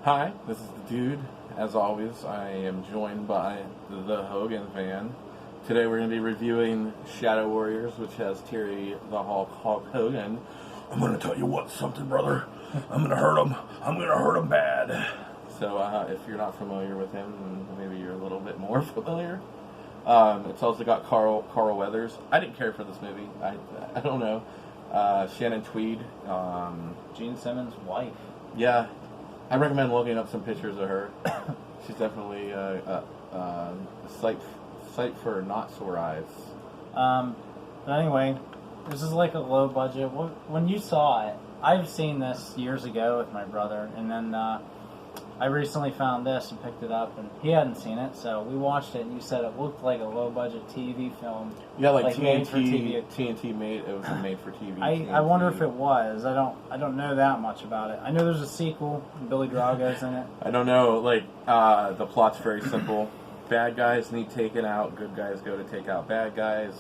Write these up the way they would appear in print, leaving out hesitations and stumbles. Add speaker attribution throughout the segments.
Speaker 1: Hi, this is the Dude. As always, I am joined by the Hogan fan. Today we're going to be reviewing Shadow Warriors, which has Terry the Hulk Hogan.
Speaker 2: I'm going to tell you something, brother. I'm going to hurt him. I'm going to hurt him bad.
Speaker 1: So if you're not familiar with him, maybe you're a little bit more familiar. It's also got Carl Weathers. I didn't care for this movie. I don't know. Shannon Tweed.
Speaker 3: Gene Simmons' wife.
Speaker 1: Yeah. I recommend looking up some pictures of her. She's definitely a sight for not sore eyes.
Speaker 3: But anyway, this is like a low budget. When you saw it, I've seen this years ago with my brother, and then I recently found this and picked it up, and he hadn't seen it, so we watched it, and you said it looked like a low budget TV film.
Speaker 1: Yeah, like
Speaker 3: made for
Speaker 1: TNT.
Speaker 3: TV.
Speaker 1: TNT made it was a made for TV.
Speaker 3: I wonder if it was. I don't know that much about it. I know there's a sequel. And Billy Drago's in it.
Speaker 1: I don't know. Like the plot's very simple. Bad guys need taken out. Good guys go to take out bad guys.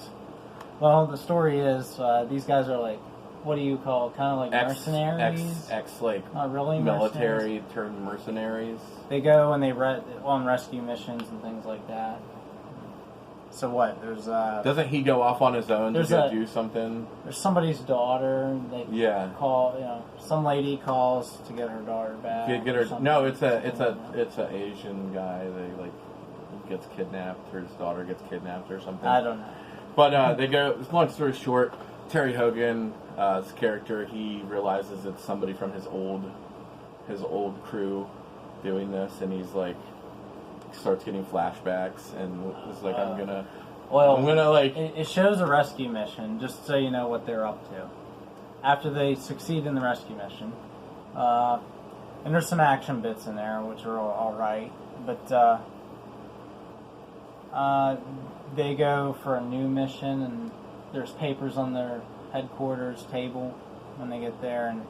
Speaker 3: Well, the story is these guys are like, what do you call, kind of like mercenaries?
Speaker 1: Like
Speaker 3: Not really
Speaker 1: military turned mercenaries.
Speaker 3: They go and they on rescue missions and things like that. So what? There's
Speaker 1: Doesn't he go off on his own to
Speaker 3: there's
Speaker 1: go do something?
Speaker 3: there's somebody's daughter. They
Speaker 1: Yeah.
Speaker 3: call, some lady calls to get her daughter back.
Speaker 1: Get
Speaker 3: or
Speaker 1: her.
Speaker 3: something.
Speaker 1: No, it's a
Speaker 3: Something like
Speaker 1: Asian guy. They gets kidnapped, or his daughter gets kidnapped or something.
Speaker 3: that. I don't know.
Speaker 1: But they go. Long story short, Terry Hogan, his character, he realizes it's somebody from his old crew doing this, and he's like starts getting flashbacks, and is like, I'm gonna like.
Speaker 3: It shows a rescue mission, just so you know what they're up to. After they succeed in the rescue mission, and there's some action bits in there, which are all right, but they go for a new mission, and there's papers on their headquarters table when they get there, and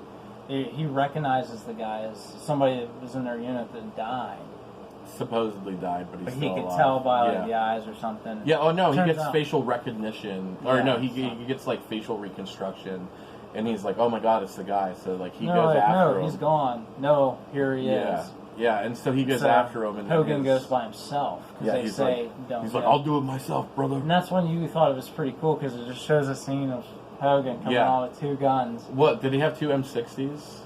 Speaker 3: he recognizes the guy as somebody that was in their unit that died.
Speaker 1: Supposedly died, but
Speaker 3: But
Speaker 1: he's
Speaker 3: he
Speaker 1: still
Speaker 3: could
Speaker 1: alive.
Speaker 3: tell by the eyes or something.
Speaker 1: Yeah. Oh no, he
Speaker 3: Turns
Speaker 1: gets
Speaker 3: out-
Speaker 1: facial recognition, or
Speaker 3: Yeah,
Speaker 1: no, he gets like facial reconstruction, and he's like, oh my god, it's the guy. So like he goes
Speaker 3: No,
Speaker 1: after him.
Speaker 3: he's gone. No, here he
Speaker 1: Yeah.
Speaker 3: is.
Speaker 1: Yeah, and so he goes
Speaker 3: So
Speaker 1: after him, and then
Speaker 3: Hogan
Speaker 1: his-
Speaker 3: goes by himself because
Speaker 1: Yeah,
Speaker 3: they
Speaker 1: he's
Speaker 3: say
Speaker 1: like,
Speaker 3: don't.
Speaker 1: he's
Speaker 3: go.
Speaker 1: like, I'll do it myself, brother.
Speaker 3: And that's when you thought it was pretty cool because it just shows a scene of Hogan coming
Speaker 1: Yeah.
Speaker 3: out with two guns.
Speaker 1: What did he have? 2 M60s?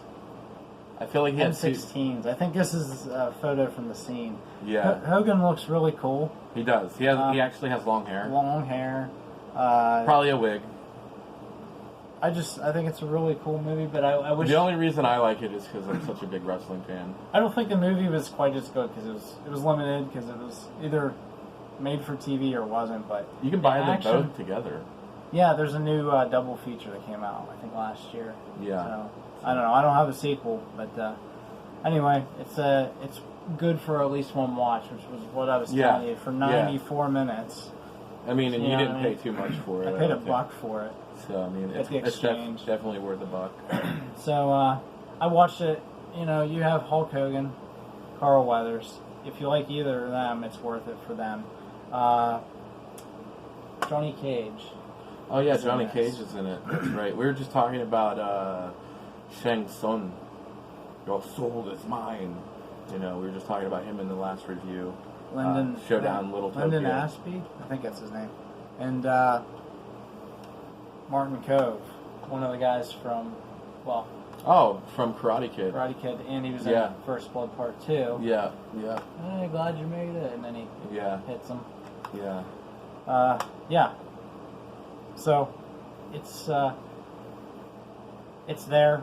Speaker 1: I feel like he had two.
Speaker 3: M16s. I think this is a photo from the scene.
Speaker 1: Yeah,
Speaker 3: Hogan looks really cool.
Speaker 1: he does. He actually has long hair.
Speaker 3: Long hair.
Speaker 1: Probably a wig.
Speaker 3: I think it's a really cool movie, but I wish.
Speaker 1: The only reason I like it is because I'm such a big wrestling fan.
Speaker 3: I don't think the movie was quite as good because it was limited because it was either made for TV or wasn't. But
Speaker 1: You can buy them
Speaker 3: action-
Speaker 1: both together.
Speaker 3: Yeah, there's a new double feature that came out, I think, last year.
Speaker 1: Yeah.
Speaker 3: So, I don't know. I don't have the sequel, but anyway, it's good for at least one watch, which was what I was telling you, for 94 minutes.
Speaker 1: I mean, and you
Speaker 3: Yeah,
Speaker 1: didn't
Speaker 3: I
Speaker 1: pay
Speaker 3: mean,
Speaker 1: too much for it.
Speaker 3: I paid a
Speaker 1: don't think.
Speaker 3: buck for it.
Speaker 1: So, I mean,
Speaker 3: at the
Speaker 1: it's
Speaker 3: exchange.
Speaker 1: definitely worth a buck.
Speaker 3: So I watched it. You have Hulk Hogan, Carl Weathers. If you like either of them, it's worth it for them. Johnny Cage.
Speaker 1: Oh, yeah,
Speaker 3: Is in
Speaker 1: Johnny
Speaker 3: this.
Speaker 1: Cage is in it. That's right. We were just talking about Shang Tsung. Your soul is mine. We were just talking about him in the last review.
Speaker 3: Lyndon
Speaker 1: Showdown Little
Speaker 3: Lyndon
Speaker 1: Tokyo.
Speaker 3: Aspie, I think that's his name, and Martin Cove, one of the guys from
Speaker 1: Oh, from Karate Kid.
Speaker 3: Karate Kid, and he was
Speaker 1: Yeah.
Speaker 3: in First Blood Part 2.
Speaker 1: Yeah.
Speaker 3: Hey, glad you made it, and then he
Speaker 1: Yeah.
Speaker 3: hits him.
Speaker 1: Yeah.
Speaker 3: Yeah. So it's there.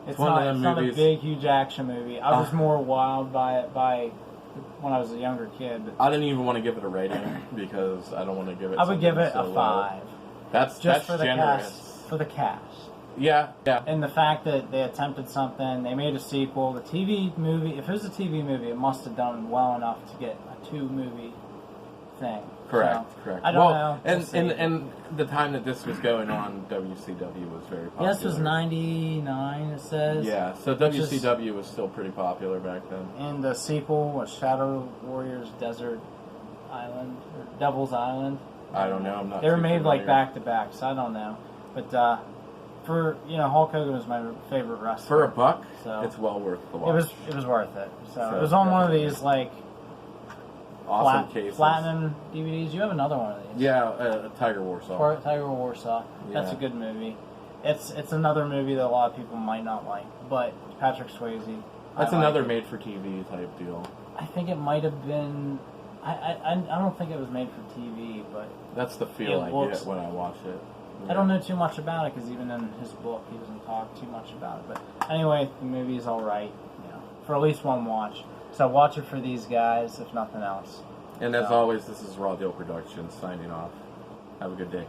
Speaker 3: It's
Speaker 1: one of
Speaker 3: not.
Speaker 1: them
Speaker 3: It's not a
Speaker 1: movies-
Speaker 3: big, huge action movie. I was more wowed by it when I was a younger kid. But
Speaker 1: I didn't even want to give it a rating because I don't want to give it.
Speaker 3: I would give it
Speaker 1: something
Speaker 3: a
Speaker 1: so low.
Speaker 3: 5.
Speaker 1: That's
Speaker 3: For the
Speaker 1: generous.
Speaker 3: cast. For the cast.
Speaker 1: Yeah.
Speaker 3: And the fact that they attempted something, they made a sequel. The TV movie, if it was a TV movie, it must have done well enough to get a 2-movie thing.
Speaker 1: Correct.
Speaker 3: I don't know. We'll see.
Speaker 1: And the time that this was going on, WCW was very popular.
Speaker 3: Yeah, this was 99, it says.
Speaker 1: Yeah, so
Speaker 3: Which is-
Speaker 1: WCW was still pretty popular back then.
Speaker 3: And the sequel was Shadow Warriors Desert Island, or Devil's Island.
Speaker 1: I don't know. I'm not.
Speaker 3: They were
Speaker 1: too
Speaker 3: made like
Speaker 1: familiar.
Speaker 3: back to back, so I don't know. But for Hulk Hogan was my favorite wrestler.
Speaker 1: For a buck,
Speaker 3: So-
Speaker 1: it's well worth the watch.
Speaker 3: It was worth it. So
Speaker 1: So,
Speaker 3: it was on one of
Speaker 1: definitely.
Speaker 3: these like
Speaker 1: Awesome cases.
Speaker 3: platinum DVDs. You have another one of these.
Speaker 1: Yeah, Tiger Warsaw.
Speaker 3: Tiger Warsaw. That's a
Speaker 1: Yeah.
Speaker 3: good movie. It's another movie that a lot of people might not like, but Patrick Swayze.
Speaker 1: That's
Speaker 3: I like
Speaker 1: another
Speaker 3: it.
Speaker 1: made-for-TV type deal.
Speaker 3: I think it might have been. I don't think it was made for TV, but
Speaker 1: That's the feel
Speaker 3: It
Speaker 1: I
Speaker 3: looks-
Speaker 1: get when I watch it.
Speaker 3: I don't know too much about it because even in his book he doesn't talk too much about it. But anyway, the movie is all right, for at least one watch. So watch it for these guys, if nothing else.
Speaker 1: And as
Speaker 3: So-
Speaker 1: always, this is Raw Deal Productions signing off. Have a good day.